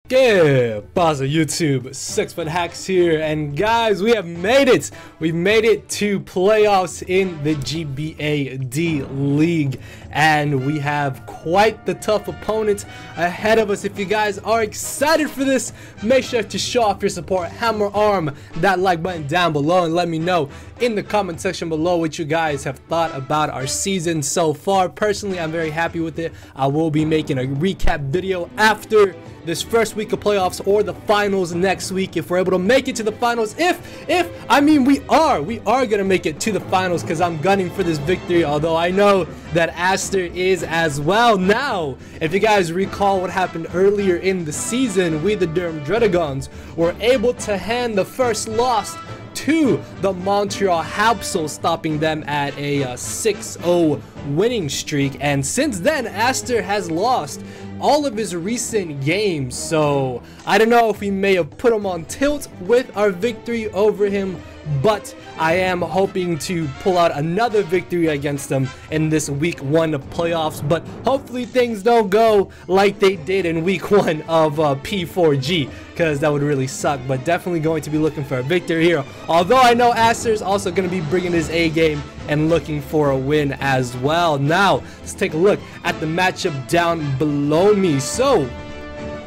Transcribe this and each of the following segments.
Good pause of YouTube, 6 Foot Hacks here, and guys, we have made it. We've made it to playoffs in the GBA D-League, and we have quite the tough opponents ahead of us. If you guys are excited for this, make sure to show off your support, hammer arm that like button down below, and let me know in the comment section below what you guys have thought about our season so far. Personally, I'm very happy with it. I will be making a recap video after this first week of playoffs or the finals next week if we're able to make it to the finals. I mean we are gonna make it to the finals, because I'm gunning for this victory, although I know that ASTERJ is as well. Now, if you guys recall what happened earlier in the season, we the Dragons were able to hand the first loss to the Montreal Habsols, stopping them at a 6-0 winning streak, and since then ASTERJ has lost all of his recent games, so I don't know if we may have put him on tilt with our victory over him, but I am hoping to pull out another victory against them in this week 1 of playoffs. But hopefully things don't go like they did in week 1 of P4G, because that would really suck. But definitely going to be looking for a victory here, although I know ASTERJ is also going to be bringing his A game and looking for a win as well. Now let's take a look at the matchup down below me. So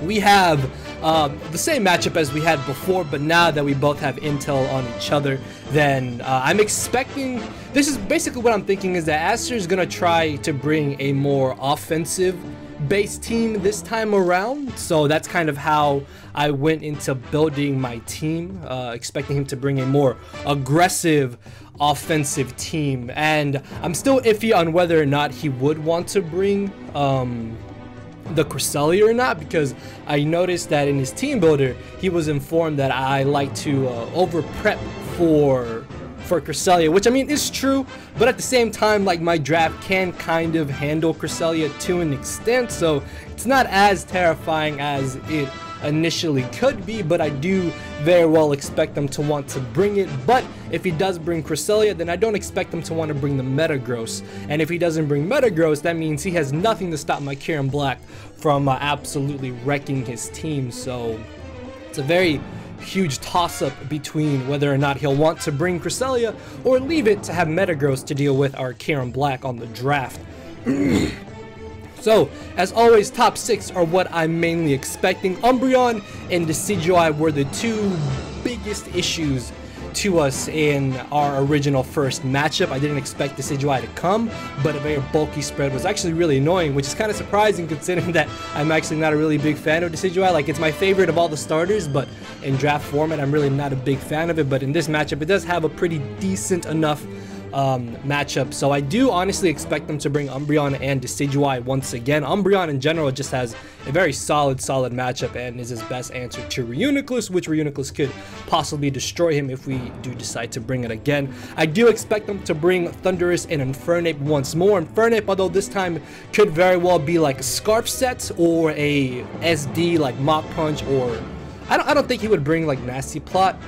we have the same matchup as we had before, but now that we both have intel on each other, then I'm expecting, this is basically what I'm thinking, is that ASTERJ is going to try to bring a more offensive based team this time around. So that's kind of how I went into building my team, expecting him to bring a more aggressive offensive team. And I'm still iffy on whether or not he would want to bring the Cresselia or not, because I noticed that in his team builder he was informed that I like to over prep for Cresselia, which I mean is true, but at the same time, like, my draft can kind of handle Cresselia to an extent, so it's not as terrifying as it initially could be. But I do very well expect them to want to bring it. But if he does bring Cresselia, then I don't expect him to want to bring the Metagross, and if he doesn't bring Metagross, that means he has nothing to stop my Kieran Black from absolutely wrecking his team. So it's a very huge toss-up between whether or not he'll want to bring Cresselia or leave it to have Metagross to deal with our Kieran Black on the draft. So, as always, top 6 are what I'm mainly expecting. Umbreon and Decidueye were the two biggest issues to us in our original first matchup. I didn't expect Decidueye to come, but a very bulky spread was actually really annoying, which is kind of surprising considering that I'm actually not a really big fan of Decidueye. Like, it's my favorite of all the starters, but in draft format I'm really not a big fan of it. But in this matchup it does have a pretty decent enough matchup, so I do honestly expect them to bring Umbreon and Decidueye once again. Umbreon in general just has a very solid matchup and is his best answer to Reuniclus, which Reuniclus could possibly destroy him if we do decide to bring it again. I do expect them to bring Thundurus and Infernape once more. Infernape, although this time could very well be like a Scarf set or a SD like Mach Punch, or I don't think he would bring like Nasty Plot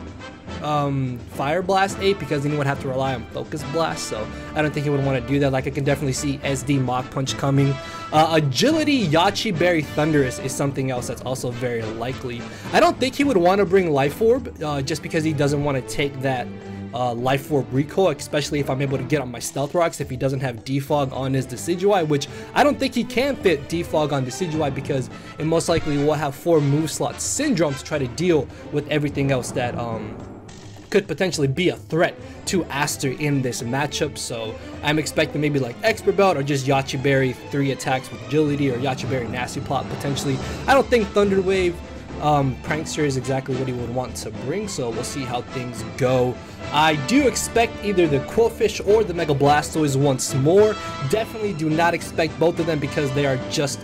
Fire Blast 8, because then he would have to rely on Focus Blast, so I don't think he would want to do that. Like, I can definitely see SD Mach Punch coming. Agility Yachi Berry Thundurus is something else that's also very likely. I don't think he would want to bring Life Orb, just because he doesn't want to take that Life Orb recoil, especially if I'm able to get on my Stealth Rocks if he doesn't have Defog on his Decidueye, which I don't think he can fit Defog on Decidueye, because it most likely will have 4 move slot Syndrome to try to deal with everything else that could potentially be a threat to ASTERJ in this matchup. So I'm expecting maybe like Expert Belt, or just Yachi Berry 3 attacks with agility, or Yachi Berry Nasty Plot potentially. I don't think Thunder Wave Prankster is exactly what he would want to bring, so we'll see how things go. I do expect either the Quillfish or the Mega Blastoise once more. Definitely do not expect both of them, because they are just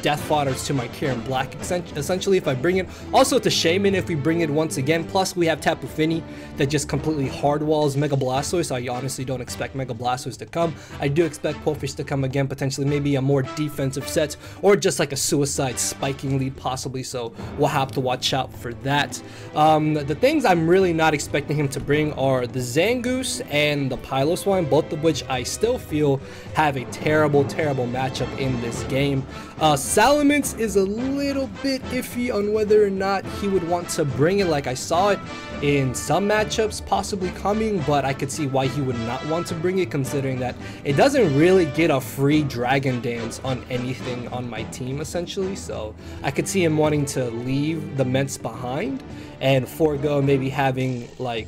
death fodders to my Kieran Black, essentially, if I bring it. Also to Shaman if we bring it once again. Plus we have Tapu Fini that just completely hardwalls Mega Blastoise, so I honestly don't expect Mega Blastoise to come. I do expect Quillfish to come again, potentially maybe a more defensive set, or just like a Suicide spiking lead possibly, so we'll have to watch out for that. The things I'm really not expecting him to bring are the Zangoose and the Piloswine, both of which I still feel have a terrible matchup in this game. Salamence is a little bit iffy on whether or not he would want to bring it. Like, I saw it in some matchups possibly coming, but I could see why he would not want to bring it, considering that it doesn't really get a free Dragon Dance on anything on my team essentially. So I could see him wanting to leave the Ments behind and forego maybe having like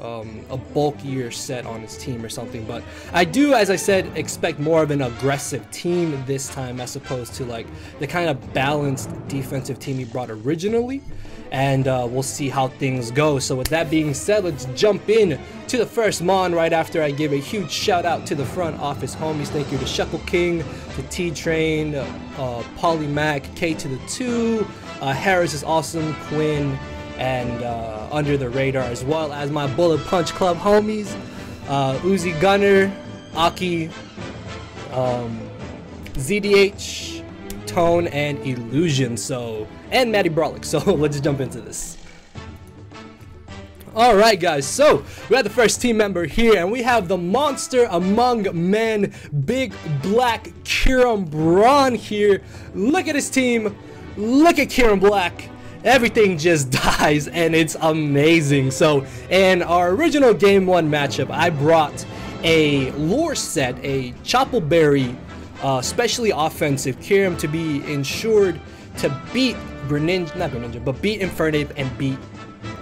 a bulkier set on his team or something. But I do, as I said, expect more of an aggressive team this time as opposed to like the kind of balanced defensive team he brought originally. And we'll see how things go. So with that being said, let's jump in to the first Mon right after I give a huge shout out to the front office homies. Thank you to Shuckle King, to T-Train, Polymac, K to the 2, Harris is awesome, Quinn, and Under the Radar, as well as my Bullet Punch Club homies, Uzi Gunner, Aki, ZDH, Tone, and Illusion, and Matty Brolic. So let's jump into this. Alright guys, so we have the first team member here, and we have the monster among men, Big Black Kiram Braun here. Look at his team, look at Kiram Black. Everything just dies, and it's amazing. So in our original game 1 matchup, I brought a lore set, a Choppleberry, especially offensive Kiram, to be ensured to beat Greninja, not Greninja, but beat Infernape and beat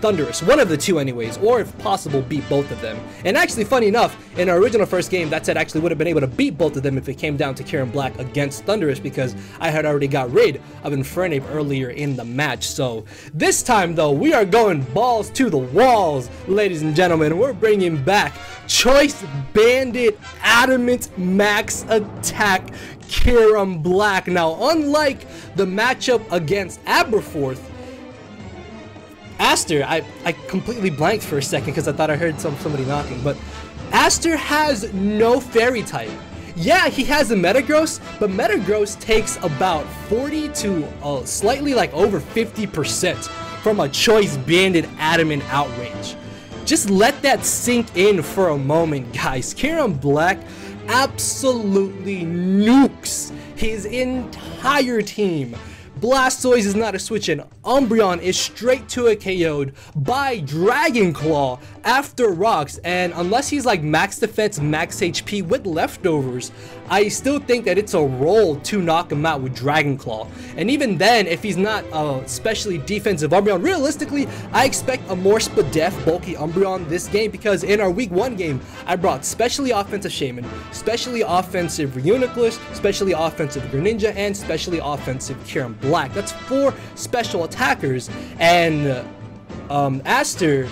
Thundurus, one of the two anyways, or if possible beat both of them. And actually, funny enough, in our original first game, that set actually would have been able to beat both of them if it came down to Kiram Black against Thundurus, because I had already got rid of Infernape earlier in the match. So this time though, we are going balls to the walls, ladies and gentlemen. We're bringing back Choice Banded Adamant Max Attack Kiram Black. Now, unlike the matchup against Aberforth, Aster, I completely blanked for a second because I thought I heard somebody knocking, but Aster has no fairy type. Yeah, he has a Metagross, but Metagross takes about 40 to slightly like over 50% from a Choice Banded Adamant Outrage. Just let that sink in for a moment, guys. Kiram Black absolutely nukes his entire team. Blastoise is not a switch in. Umbreon is straight to a KO'd by Dragon Claw after rocks, and unless he's like max defense, max HP with leftovers, I still think that it's a roll to knock him out with Dragon Claw. And even then, if he's not especially defensive Umbreon, realistically, I expect a more spadef bulky Umbreon this game, because in our week 1 game, I brought specially offensive Shaman, specially offensive Reuniclus, specially offensive Greninja, and specially offensive Kiram Black. That's 4 special attackers, and Aster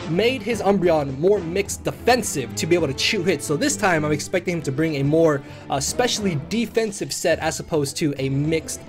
made his Umbreon more mixed defensive to be able to chew hits. So this time I'm expecting him to bring a more specially defensive set as opposed to a mixed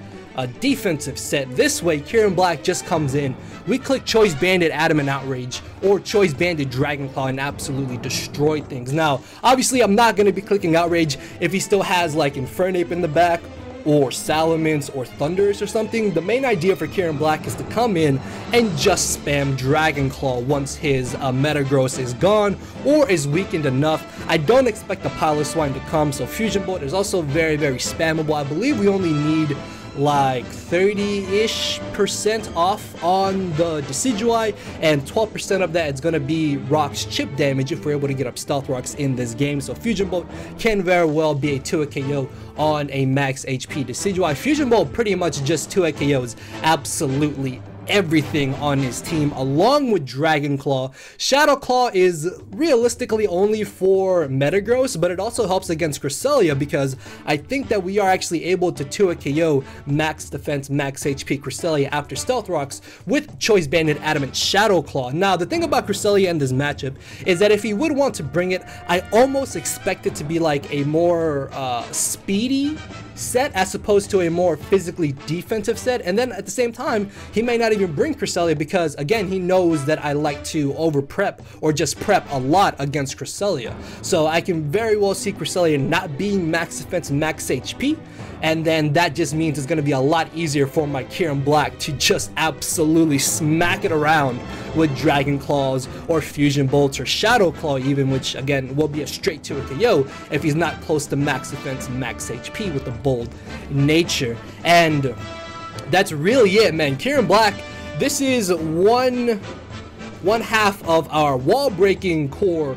defensive set. This way, Kiram Black just comes in, we click Choice Banded Adamant Outrage or Choice Banded Dragon Claw and absolutely destroy things. Now, obviously I'm not going to be clicking Outrage if he still has like Infernape in the back, or Salamence or Thundurus or something. The main idea for Kiram Black is to come in and just spam Dragon Claw once his Metagross is gone or is weakened enough. I don't expect the Piloswine to come, so Fusion Bolt is also very, very spammable. I believe we only need like 30-ish% off on the Decidueye, and 12% of that is going to be Rock's chip damage if we're able to get up Stealth Rocks in this game. So Fusion Bolt can very well be a 2-hit KO on a max HP Decidueye. Fusion Bolt pretty much just 2-hit KOs absolutely everything on his team, along with Dragon Claw. Shadow Claw is realistically only for Metagross, but it also helps against Cresselia, because I think that we are actually able to 2-hit KO max defense, max HP Cresselia after Stealth Rocks with Choice Banded Adamant Shadow Claw. Now, the thing about Cresselia in this matchup is that if he would want to bring it, I almost expect it to be like a more speedy set as opposed to a more physically defensive set. And then at the same time, he may not even bring Cresselia, because again, he knows that I like to over prep or just prep a lot against Cresselia. So I can very well see Cresselia not being max defense, max HP, and then that just means it's going to be a lot easier for my Kiram Black to just absolutely smack it around with Dragon Claws or Fusion Bolts or Shadow Claw even, which again will be a straight 2-hit KO if he's not close to max defense, max HP with the bold nature. And that's really it, man. Kieran Black, this is one half of our wall breaking core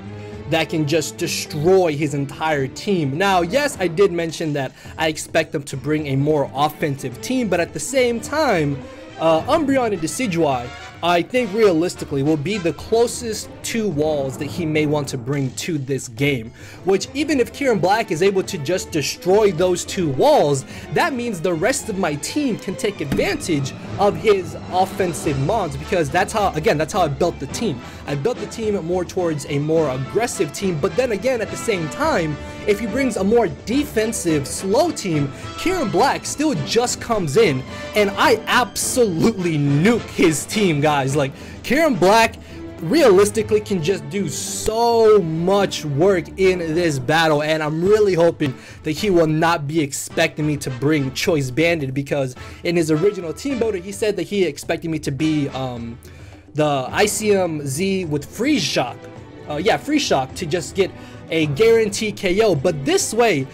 that can just destroy his entire team. Now, yes, I did mention that I expect them to bring a more offensive team, but at the same time, Umbreon and Decidueye, I think realistically will be the closest two walls that he may want to bring to this game, which even if Kieran Black is able to just destroy those two walls, that means the rest of my team can take advantage of his offensive mons, because that's how, again, that's how I built the team. I built the team more towards a more aggressive team, but then again, at the same time, if he brings a more defensive, slow team, Kieran Black still just comes in, and I absolutely nuke his team, guys. Like, Kieran Black realistically can just do so much work in this battle, and I'm really hoping that he will not be expecting me to bring Choice Banded, because in his original team builder, he said that he expected me to be the ICM Z with Freeze Shock. Freeze Shock to just get a guaranteed KO. But this way,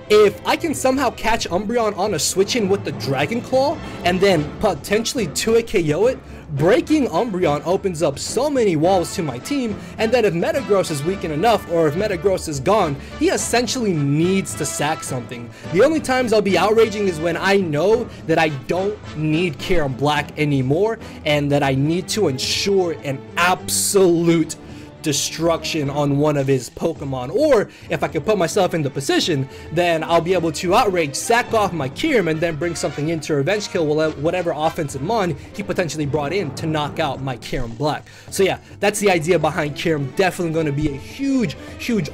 if I can somehow catch Umbreon on a switch-in with the Dragon Claw and then potentially 2 KO it, breaking Umbreon opens up so many walls to my team. And then if Metagross is weakened enough, or if Metagross is gone, he essentially needs to sack something. The only times I'll be outraging is when I know that I don't need Kieran Black anymore and that I need to ensure an absolute destruction on one of his Pokemon, or if I can put myself in the position, then I'll be able to outrage, sack off my Kieran, and then bring something in to revenge kill whatever offensive mon he potentially brought in to knock out my Kieran Black. So yeah, that's the idea behind Kieran. Definitely going to be a huge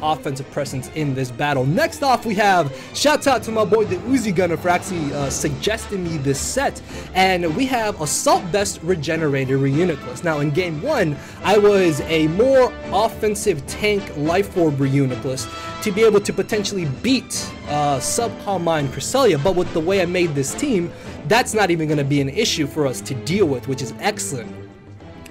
offensive presence in this battle. Next off, we have, shouts out to my boy the Uzi Gunner for actually suggesting me this set, and we have Assault Vest Regenerator Reuniclus. Now in game 1, I was a more offensive tank Life Orb Reuniclus to be able to potentially beat Subcalm Mine Cresselia, but with the way I made this team, that's not even going to be an issue for us to deal with, which is excellent.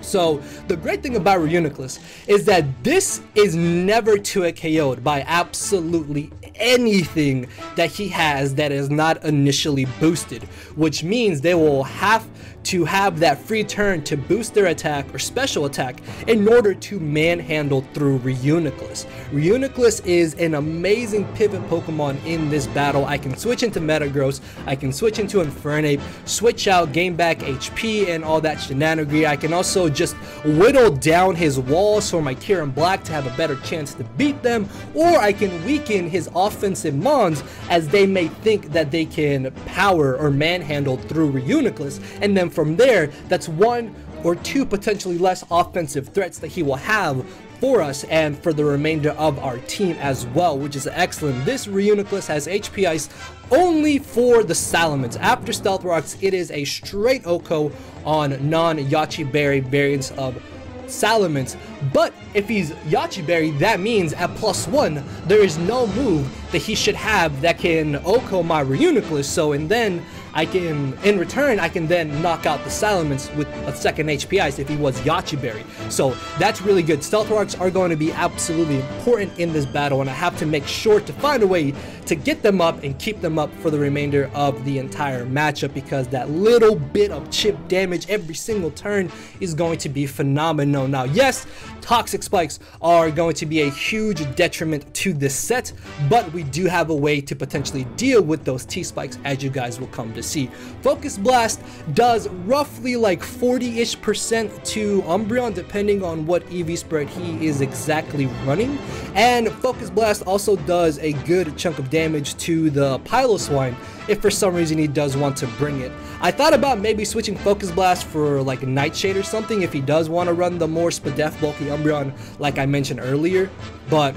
So the great thing about Reuniclus is that this is never 2 KO'd by absolutely anything that he has that is not initially boosted, which means they will have to have that free turn to boost their attack or special attack in order to manhandle through Reuniclus. Reuniclus is an amazing pivot Pokemon in this battle. I can switch into Metagross, I can switch into Infernape, switch out, gain back HP and all that shenanigans. I can also just whittle down his walls for my Kieran Black to have a better chance to beat them, or I can weaken his offensive mons as they may think that they can power or manhandle through Reuniclus, and then from there, that's 1 or 2 potentially less offensive threats that he will have for us and for the remainder of our team as well, which is excellent. This Reuniclus has HP Ice only for the Salamence. After Stealth Rocks, it is a straight OHKO on non-Yache Berry variants of Salamence, but if he's Yache Berry, that means at +1 there is no move that he should have that can OHKO my Reuniclus, so and then I can, in return, I can then knock out the Salamence with a second HP Ice if he was Yache Berry. So that's really good. Stealth Rocks are going to be absolutely important in this battle, and I have to make sure to find a way to get them up and keep them up for the remainder of the entire matchup, because that little bit of chip damage every single turn is going to be phenomenal. Now, yes, Toxic Spikes are going to be a huge detriment to this set, but we do have a way to potentially deal with those T-Spikes, as you guys will come to see. Focus Blast does roughly like 40-ish% to Umbreon, depending on what EV spread he is exactly running, and Focus Blast also does a good chunk of damage to the Piloswine if for some reason he does want to bring it. I thought about maybe switching Focus Blast for like Nightshade or something if he does want to run the more Spadef bulky Umbreon like I mentioned earlier, but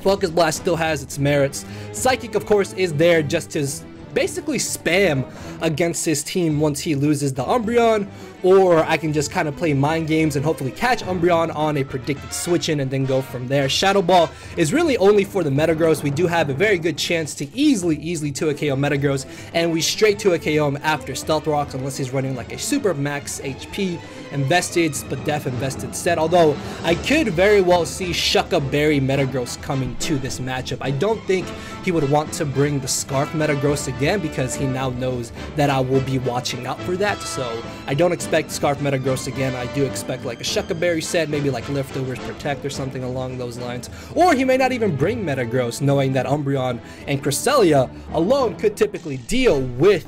Focus Blast still has its merits. Psychic, of course, is there just to basically spam against his team once he loses the Umbreon, or I can just kind of play mind games and hopefully catch Umbreon on a predicted switch-in and then go from there. Shadow Ball is really only for the Metagross. We do have a very good chance to easily 2 KO Metagross, and we straight 2 KO him after Stealth Rocks unless he's running like a super max HP invested, Spadef invested set. Although I could very well see Shucka Berry Metagross coming to this matchup. I don't think he would want to bring the Scarf Metagross again because he now knows that I will be watching out for that. So I don't expect Scarf Metagross again. I do expect like a Shucka Berry set, maybe like Leftovers Protect or something along those lines. Or he may not even bring Metagross, knowing that Umbreon and Cresselia alone could typically deal with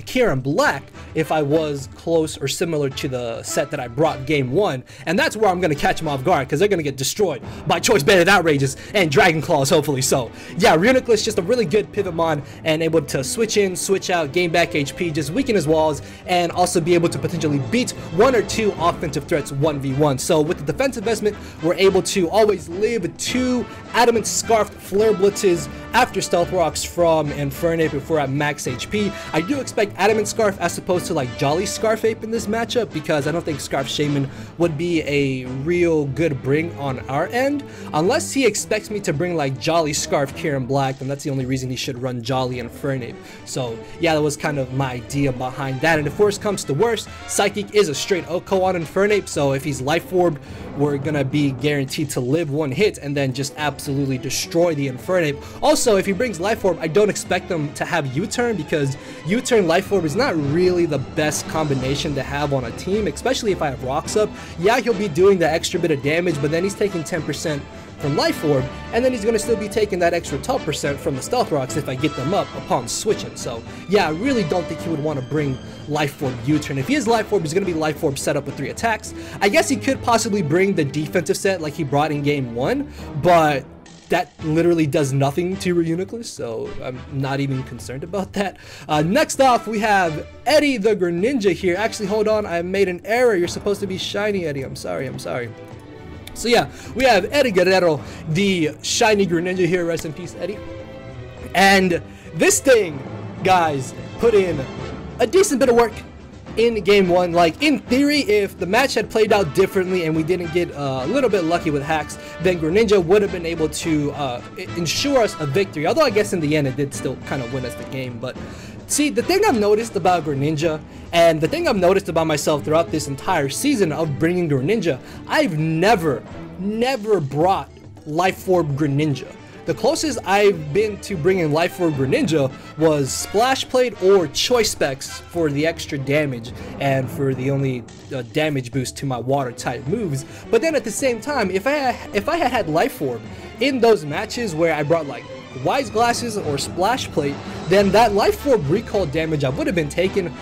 Kieran Black if I was close or similar to the set that I brought game 1, and that's where I'm going to catch them off guard because they're going to get destroyed by Choice Banded Outrages and Dragon Claws, hopefully. So yeah, Reuniclus just a really good Pivotmon and able to switch in, switch out, gain back HP, just weaken his walls, and also be able to potentially beat 1 or 2 offensive threats 1v1. So with the defense investment, we're able to always live 2 Adamant Scarf Flare Blitzes after Stealth Rocks from Infernape if we're at max HP. I do expect Adamant Scarf as opposed to like Jolly Scarfape in this matchup because I don't think Scarf Shaman would be a real good bring on our end. Unless he expects me to bring like Jolly Scarf Kieran Black, then that's the only reason he should run Jolly Infernape. So yeah, that was kind of my idea behind that. And if worst comes to worst, Psychic is a straight OHKO on Infernape, so if he's Life Orb, we're gonna be guaranteed to live 1 hit and then just absolutely destroy the Infernape. Also, if he brings Life Orb, I don't expect them to have U-Turn because U-Turn Life Orb is not really the best combination to have on a team, especially if I have Rocks up. Yeah, he'll be doing the extra bit of damage, but then he's taking 10% from Life Orb, and then he's going to still be taking that extra 12% from the Stealth Rocks if I get them up upon switching. So yeah, I really don't think he would want to bring Life Orb U-Turn. If he is Life Orb, he's going to be Life Orb set up with 3 attacks. I guess he could possibly bring the defensive set like he brought in game 1, but that literally does nothing to Reuniclus, so I'm not even concerned about that. Next off, we have Eddie the Greninja here. Actually, hold on, I made an error. You're supposed to be shiny Eddie. I'm sorry. So yeah, we have Eddie Guerrero, the shiny Greninja here. Rest in peace, Eddie. And this thing, guys, put in a decent bit of work in game 1. Like, in theory, if the match had played out differently and we didn't get a little bit lucky with hacks, then Greninja would have been able to ensure us a victory. Although I guess in the end it did still kind of win us the game. But see, the thing I've noticed about Greninja, and the thing I've noticed about myself throughout this entire season of bringing Greninja, I've never brought Life Orb Greninja. The closest I've been to bringing Life Orb Greninja was Splash Plate or Choice Specs for the extra damage and for the only damage boost to my water type moves. But then at the same time, if I had Life Orb in those matches where I brought like Wise Glasses or Splash Plate, then that Life Orb recall damage I would have been taking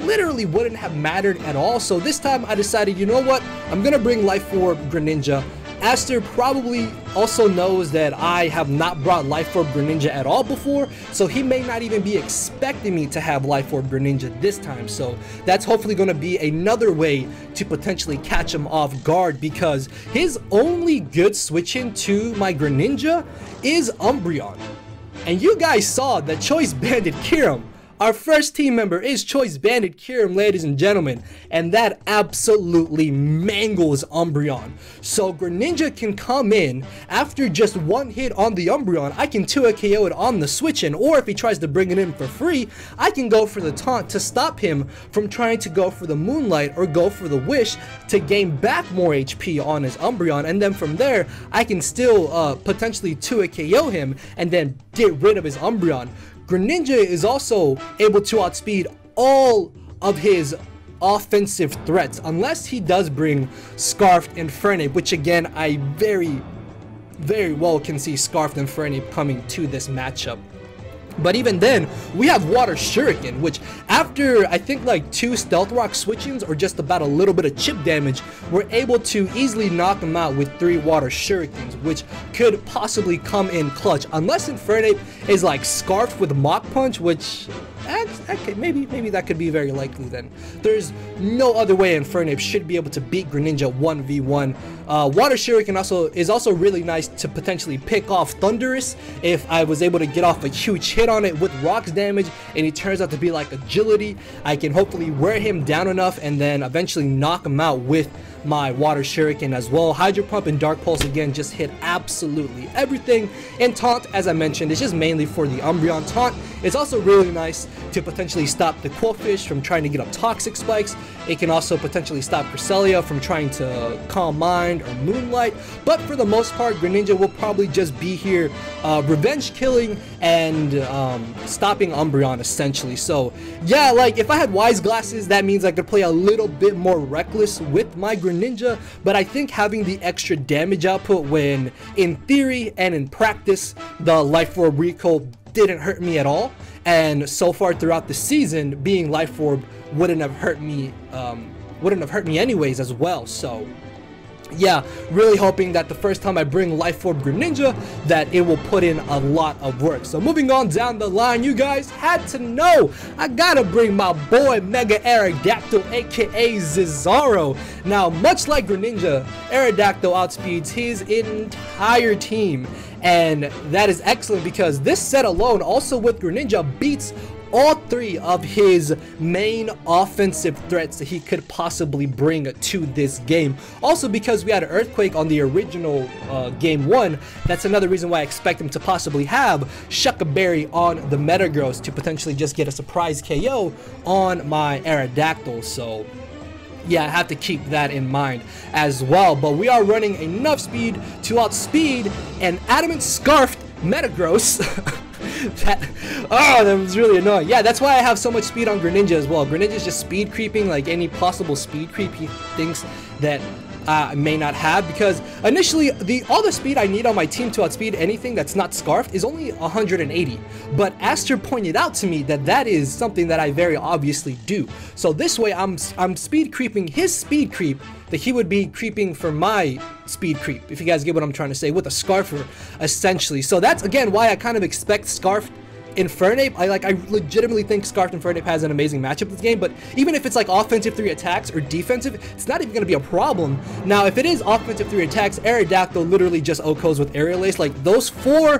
literally wouldn't have mattered at all. So this time I decided, you know what, I'm gonna bring Life Orb Greninja. Aster probably also knows that I have not brought Life Orb Greninja at all before, so he may not even be expecting me to have Life Orb Greninja this time. So that's hopefully going to be another way to potentially catch him off guard, because his only good switch in to my Greninja is Umbreon. And you guys saw that Choice Banded Kyurem. Our first team member is Choice Banded Kyurem, ladies and gentlemen, and that absolutely mangles Umbreon. So Greninja can come in after just 1 hit on the Umbreon. I can 2 KO it on the switch in, or if he tries to bring it in for free, I can go for the taunt to stop him from trying to go for the Moonlight or go for the Wish to gain back more HP on his Umbreon, and then from there I can still potentially 2 KO him and then get rid of his Umbreon. Greninja is also able to outspeed all of his offensive threats, unless he does bring Scarfed Infernape, which again, I very well can see Scarfed Infernape coming to this matchup. But even then, we have Water Shuriken, which after I think like 2 Stealth Rock switch-ins or just about a little bit of chip damage, we're able to easily knock him out with 3 Water Shurikens, which could possibly come in clutch. Unless Infernape is like scarfed with Mach Punch, which maybe that could be very likely then. There's no other way Infernape should be able to beat Greninja 1v1 Water Shuriken is also really nice to potentially pick off Thunderous if I was able to get off a huge hit on it with rocks damage and he turns out to be like agility. I can hopefully wear him down enough and then eventually knock him out with my Water Shuriken as well. Hydro Pump and Dark Pulse again just hit absolutely everything. And Taunt, as I mentioned, is just mainly for the Umbreon. Taunt is also really nice to potentially stop the Qwilfish from trying to get up Toxic Spikes. It can also potentially stop Cresselia from trying to Calm Mind or Moonlight. But for the most part, Greninja will probably just be here revenge killing and stopping Umbreon essentially. So yeah, like if I had Wise Glasses, that means I could play a little bit more reckless with my Greninja, but I think having the extra damage output when in theory and in practice the Life Orb Recall didn't hurt me at all, and so far throughout the season being Life Orb wouldn't have hurt me anyways as well. So yeah, really hoping that the first time I bring Life Orb Greninja that it will put in a lot of work. So moving on down the line, you guys had to know I gotta bring my boy Mega Aerodactyl, aka Zizaro. Now, much like Greninja, Aerodactyl outspeeds his entire team, and that is excellent because this set alone, also with Greninja, beats all three of his main offensive threats that he could possibly bring to this game. Also, because we had Earthquake on the original game 1, that's another reason why I expect him to possibly have Shucka Berry on the Metagross to potentially just get a surprise KO on my Aerodactyl. So yeah, I have to keep that in mind as well. But we are running enough speed to outspeed an Adamant Scarfed Metagross. that was really annoying. Yeah, that's why I have so much speed on Greninja as well. Greninja is just speed creeping, like any possible speed creep he thinks that I may not have, because initially all the speed I need on my team to outspeed anything that's not Scarfed is only 180, but ASTERJ pointed out to me that that is something that I very obviously do. So this way I'm speed creeping his speed creep that he would be creeping for my speed creep, if you guys get what I'm trying to say, with a Scarfer essentially. So that's again why I kind of expect Scarfed Infernape. I legitimately think Scarfed Infernape has an amazing matchup this game, but even if it's like offensive 3 attacks or defensive, it's not even going to be a problem. Now, if it is offensive 3 attacks, Aerodactyl literally just OHKOs with Aerial Ace. Like, those 4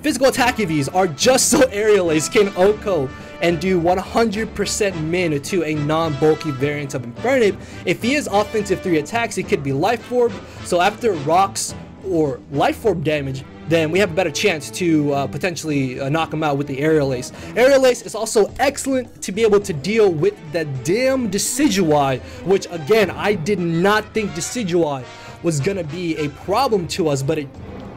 physical attack EVs are just so Aerial Ace can OHKO and do 100% min to a non-bulky variant of Infernape. If he is offensive 3 attacks, it could be Life Orb. So after Rocks or Life Orb damage, then we have a better chance to potentially knock him out with the Aerial Ace. Aerial Ace is also excellent to be able to deal with the damn Decidueye, which again, I did not think Decidueye was gonna be a problem to us, but it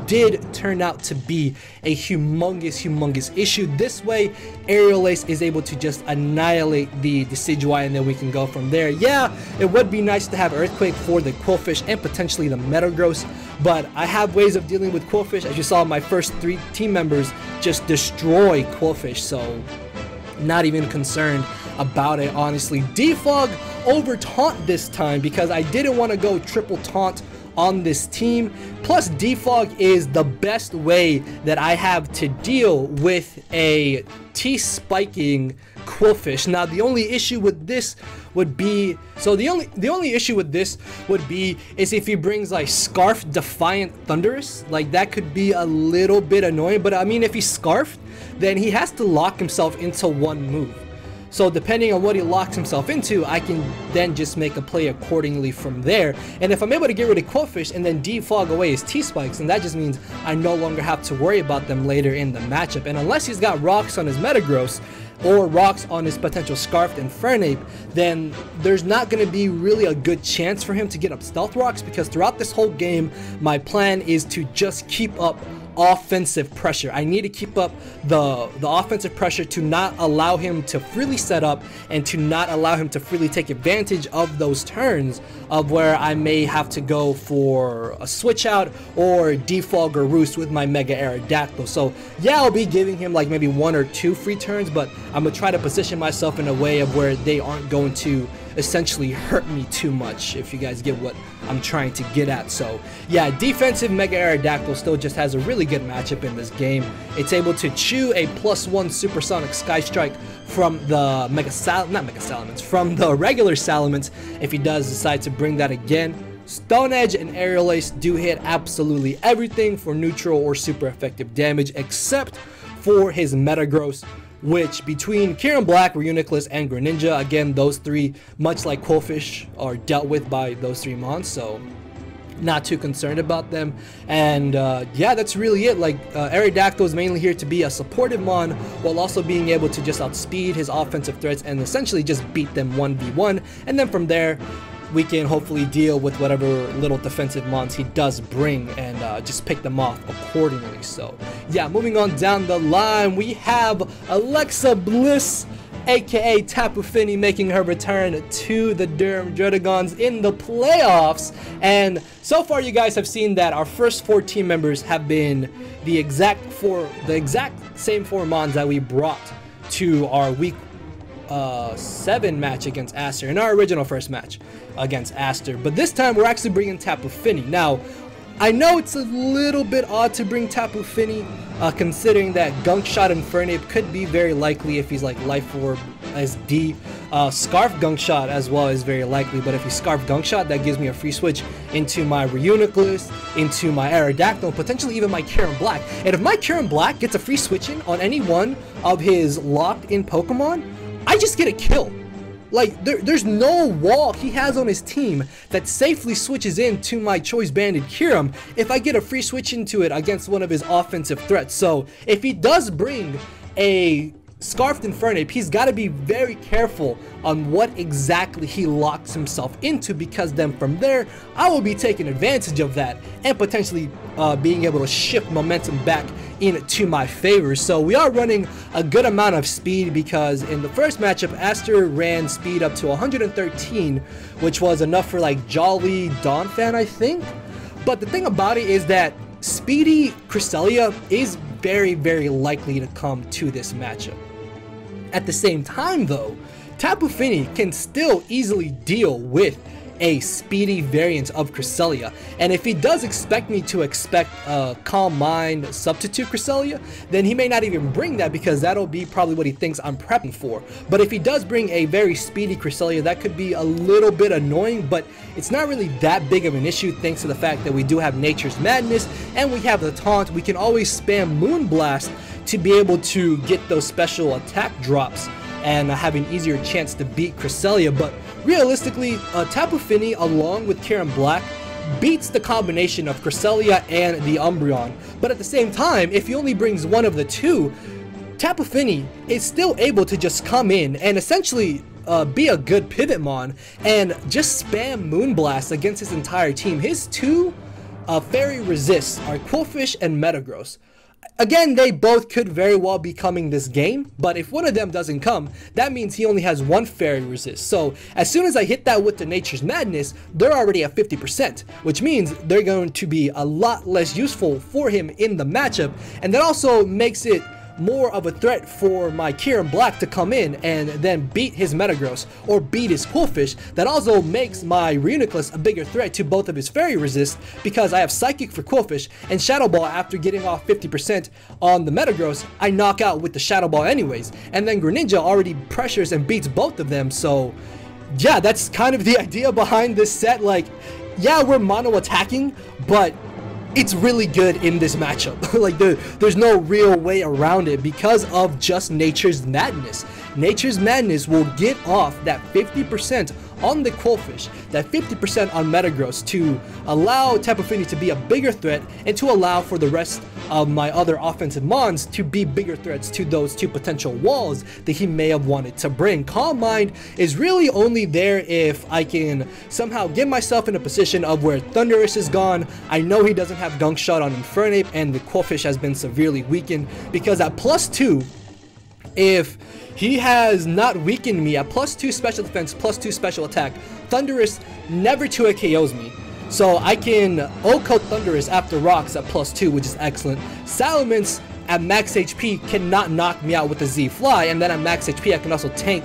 did turn out to be a humongous issue. This way, Aerial Ace is able to just annihilate the Decidueye, and then we can go from there. Yeah, it would be nice to have Earthquake for the Qwilfish and potentially the Metagross, but I have ways of dealing with Qwilfish. As you saw, my first 3 team members just destroy Qwilfish, so not even concerned about it, honestly. Defog over Taunt this time because I didn't want to go triple Taunt on this team. Plus, Defog is the best way that I have to deal with a T-spiking Qwilfish. Now, the only issue with this would be, the only issue with this would be is if he brings like Scarf Defiant Thunderous. Like, that could be a little bit annoying, but I mean, if he's Scarfed, then he has to lock himself into one move. So depending on what he locks himself into, I can then just make a play accordingly from there. And if I'm able to get rid of Qwilfish and then defog away his T-Spikes, then that just means I no longer have to worry about them later in the matchup. And unless he's got Rocks on his Metagross, or Rocks on his potential Scarfed Infernape, then there's not going to be really a good chance for him to get up Stealth Rocks, because throughout this whole game, my plan is to just keep up offensive pressure. I need to keep up the offensive pressure to not allow him to freely set up and to not allow him to freely take advantage of those turns of where I may have to go for a switch out or defog or roost with my Mega Aerodactyl. So yeah, I'll be giving him like maybe 1 or 2 free turns, but I'm gonna try to position myself in a way of where they aren't going to essentially hurt me too much, if you guys get what I'm trying to get at. So yeah, defensive Mega Aerodactyl still just has a really good matchup in this game. It's able to chew a +1 Supersonic Sky Strike from the from the regular Salamence if he does decide to bring that again. Stone Edge and Aerial Ace do hit absolutely everything for neutral or super effective damage, except for his Metagross, which between Kyurem Black, Reuniclus, and Greninja, again, those three, much like Qwilfish, are dealt with by those three mons, so not too concerned about them. And yeah, that's really it. Like Aerodactyl is mainly here to be a supportive mon, while also being able to just outspeed his offensive threats and essentially just beat them 1v1, and then from there we can hopefully deal with whatever little defensive mons he does bring and just pick them off accordingly. So yeah, moving on down the line, we have Alexa Bliss, aka Tapu Fini, making her return to the Durham Druddigons in the playoffs. And so far you guys have seen that our first 4 team members have been the exact same 4 mons that we brought to our week 7 match against Aster, in our original first match against Aster. But this time we're actually bringing Tapu Fini. Now, I know it's a little bit odd to bring Tapu Fini, considering that Gunk Shot and Infernape could be very likely if he's like Life Orb SD. Scarf Gunk Shot as well is very likely, but if he's Scarf Gunk Shot, that gives me a free switch into my Reuniclus, into my Aerodactyl, and potentially even my Kyurem Black. And if my Kyurem Black gets a free switch in on any one of his locked-in Pokemon, I just get a kill. Like, there's no wall he has on his team that safely switches into my Choice Banded Kyurem if I get a free switch into it against one of his offensive threats. So if he does bring a Scarfed Infernape, he's got to be very careful on what exactly he locks himself into, because then from there I will be taking advantage of that and potentially being able to shift momentum back into my favor. So we are running a good amount of speed, because in the first matchup Aster ran speed up to 113, which was enough for like Jolly Donphan, I think. But the thing about it is that speedy Cresselia is very, very likely to come to this matchup. At the same time though, Tapu Fini can still easily deal with a speedy variant of Cresselia, and if he does expect me to expect Calm Mind substitute Cresselia, then he may not even bring that, because that'll be probably what he thinks I'm prepping for. But if he does bring a very speedy Cresselia, that could be a little bit annoying, but it's not really that big of an issue thanks to the fact that we do have Nature's Madness and we have the taunt. We can always spam Moonblast to be able to get those special attack drops and have an easier chance to beat Cresselia. But realistically, Tapu Fini along with Kyurem Black beats the combination of Cresselia and the Umbreon. But at the same time, if he only brings one of the two, Tapu Fini is still able to just come in and essentially be a good pivot mon and just spam Moonblast against his entire team. His 2 fairy resists are Qwilfish and Metagross. Again, they both could very well be coming this game, but if one of them doesn't come, that means he only has 1 fairy resist. So as soon as I hit that with the Nature's Madness, they're already at 50%, which means they're going to be a lot less useful for him in the matchup, and that also makes it more of a threat for my Kyurem Black to come in and then beat his Metagross or beat his Qwilfish. That also makes my Reuniclus a bigger threat to both of his fairy resist, because I have Psychic for Qwilfish and Shadow Ball. After getting off 50% on the Metagross, I knock out with the Shadow Ball anyways, and then Greninja already pressures and beats both of them. So yeah, that's kind of the idea behind this set. Like, yeah, we're mono attacking, but it's really good in this matchup. Like, there's no real way around it because of just Nature's Madness. Nature's Madness will get off that 50% on the Qwilfish, that 50% on Metagross, to allow Tapu Fini to be a bigger threat and to allow for the rest of my other offensive mons to be bigger threats to those 2 potential walls that he may have wanted to bring. Calm Mind is really only there if I can somehow get myself in a position of where Thundurus is gone. I know he doesn't have Gunk Shot on Infernape, and the Qwilfish has been severely weakened, because at +2, if he has not weakened me at +2 special defense, +2 special attack, Thundurus never 2 KOs me. So I can OHKO Thundurus after rocks at +2, which is excellent. Salamence at max HP cannot knock me out with the Z-Fly, and then at max HP I can also tank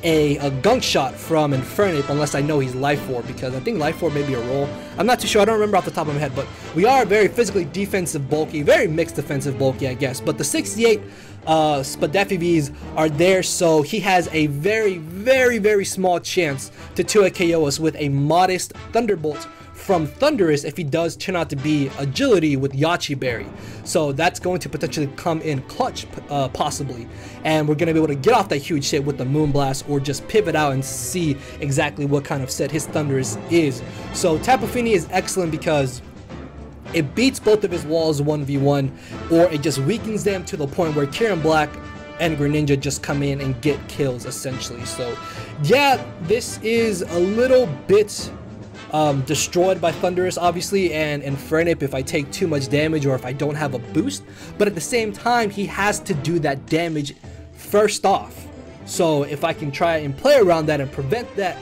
a Gunk Shot from Infernape, unless I know he's Life Orb, because I think Life Orb may be a roll. I'm not too sure, I don't remember off the top of my head, but we are very physically defensive bulky, very mixed defensive bulky, I guess. But the 68 Spadefivs are there, so he has a very, very, very small chance to 2 KO us with a modest Thunderbolt from Thundurus if he does turn out to be Agility with Yache Berry. So that's going to potentially come in clutch, possibly. And we're going to be able to get off that huge hit with the Moonblast, or just pivot out and see exactly what kind of set his Thundurus is. So Tapu Fini is excellent because it beats both of his walls 1v1, or it just weakens them to the point where Kieran Black and Greninja just come in and get kills, essentially. So yeah, this is a little bit destroyed by Thundurus, obviously, and Infernape if I take too much damage or if I don't have a boost. But at the same time, he has to do that damage first off. So if I can try and play around that and prevent that,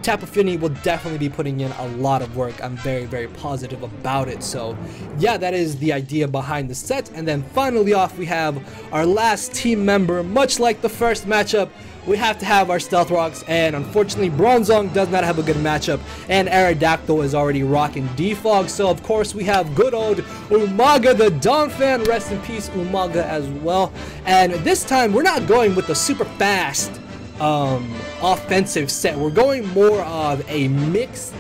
Tapu Fini will definitely be putting in a lot of work. I'm very, very positive about it. So yeah, that is the idea behind the set. And then finally off, we have our last team member. Much like the first matchup, we have to have our Stealth Rocks, and unfortunately Bronzong does not have a good matchup, and Aerodactyl is already rocking Defog. So of course we have good old Umaga the Donphan, rest in peace Umaga as well. And this time we're not going with the super fast offensive set. We're going more of a mixed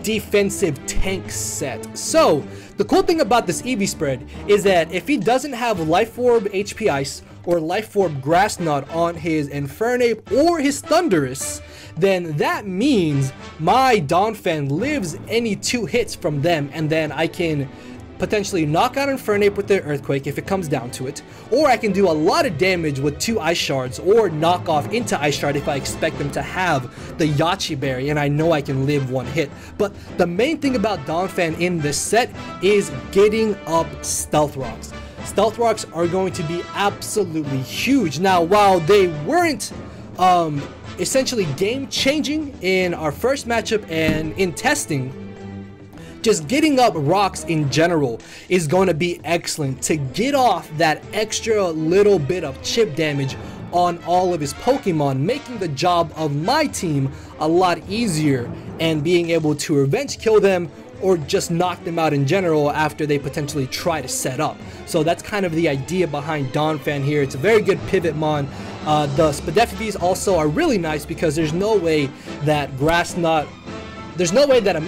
defensive tank set. So the cool thing about this EV spread is that if he doesn't have Life Orb HP Ice or Life Orb Grass Knot on his Infernape or his Thundurus, then that means my Donphan lives any 2 hits from them, and then I can potentially knock out Infernape with the Earthquake if it comes down to it, or I can do a lot of damage with 2 Ice Shards, or knock off into Ice Shard if I expect them to have the Yache Berry and I know I can live 1 hit. But the main thing about Donphan in this set is getting up Stealth Rocks. Stealth Rocks are going to be absolutely huge. Now, while they weren't essentially game-changing in our first matchup and in testing, just getting up rocks in general is going to be excellent to get off that extra little bit of chip damage on all of his Pokemon, making the job of my team a lot easier and being able to revenge kill them or just knock them out in general after they potentially try to set up. So that's kind of the idea behind Donphan here. It's a very good pivot mon. The Spadeffies also are really nice because there's no way that there's no way that a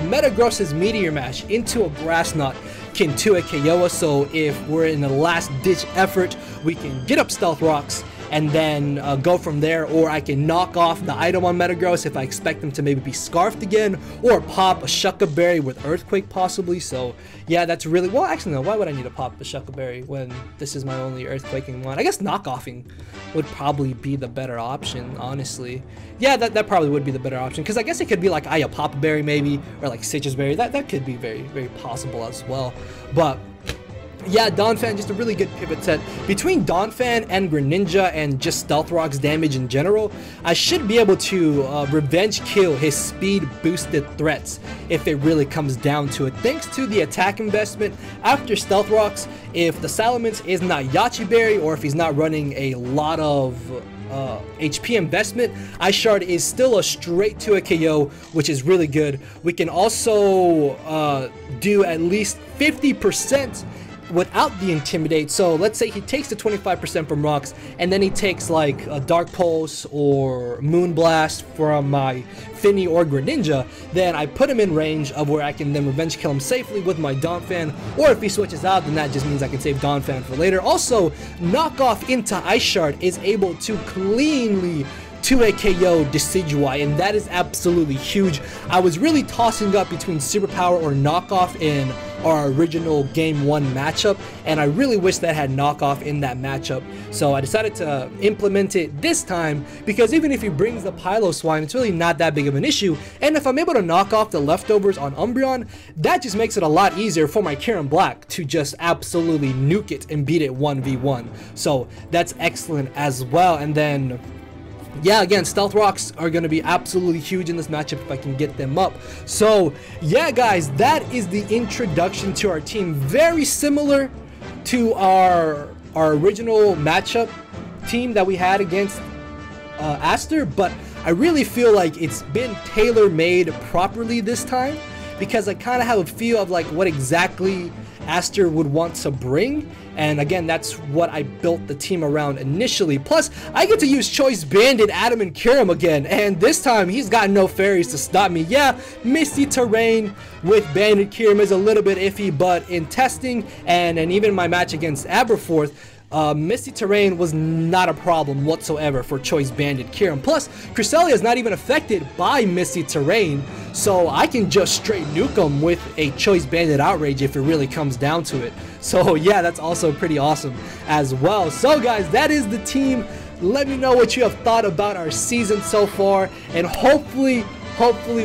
Metagross's Meteor Mash into a Grass Knot can 2-hit KO us. So if we're in a last ditch effort, we can get up Stealth Rocks and then go from there, or I can knock off the item on Metagross if I expect them to maybe be Scarfed again, or pop a Shucka Berry with Earthquake possibly. So yeah, that's really, well actually no, why would I need to pop a Shucka Berry when this is my only Earthquaking one? I guess knockoffing would probably be the better option, honestly. Yeah, that probably would be the better option, because I guess it could be like Pop Berry maybe, or like Citrus Berry. That could be very, very possible as well. But yeah, Donphan, just a really good pivot set. Between Donphan and Greninja and just Stealth Rock's damage in general, I should be able to revenge kill his speed boosted threats if it really comes down to it. Thanks to the attack investment after Stealth Rocks, if the Salamence is not Yache Berry, or if he's not running a lot of HP investment, Ice Shard is still a straight 2-hit KO, which is really good. We can also do at least 50% without the Intimidate. So let's say he takes the 25% from rocks, and then he takes like a Dark Pulse or Moonblast from my Fini or Greninja, then I put him in range of where I can then revenge kill him safely with my Donphan, or if he switches out, then that just means I can save Donphan for later. Also, knockoff into Ice Shard is able to cleanly 2-hit KO Decidueye, and that is absolutely huge. I was really tossing up between Superpower or Knockoff in our original Game 1 matchup, and I really wish that had Knockoff in that matchup. So I decided to implement it this time, because even if he brings the Piloswine, it's really not that big of an issue, and if I'm able to knock off the leftovers on Umbreon, that just makes it a lot easier for my Kieran Black to just absolutely nuke it and beat it 1v1. So that's excellent as well. And then yeah, again, Stealth Rocks are going to be absolutely huge in this matchup if I can get them up. So yeah, guys, that is the introduction to our team. Very similar to our original matchup team that we had against ASTERJ, but I really feel like it's been tailor-made properly this time, because I kind of have a feel of like what exactly ASTERJ would want to bring, and again, that's what I built the team around initially. Plus, I get to use Choice Bandit, Adam, and Kyurem again, and this time he's got no fairies to stop me. Yeah, Misty Terrain with Bandit Kyurem is a little bit iffy, but in testing and even my match against Aberforth, Misty Terrain was not a problem whatsoever for Choice Bandit Kyurem. Plus, Cresselia is not even affected by Misty Terrain, so I can just straight nuke him with a Choice Bandit Outrage if it really comes down to it. So yeah, that's also pretty awesome as well. So guys, that is the team. Let me know what you have thought about our season so far, and hopefully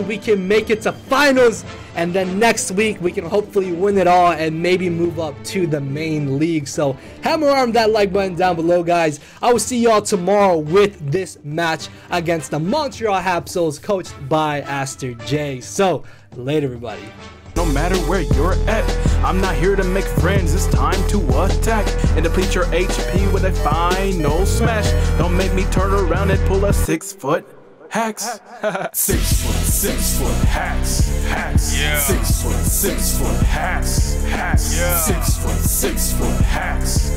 we can make it to finals, and then next week we can hopefully win it all and maybe move up to the main league. So hammer arm that like button down below, guys. I will see y'all tomorrow with this match against the Montreal Habsols, coached by ASTERJ. So later, everybody. No matter where you're at, I'm not here to make friends, it's time to attack and deplete your HP with a final smash. Don't make me turn around and pull a 6 foot hacks. 6 foot hacks. Yeah. 6 foot hacks. Yeah. 6 foot hacks.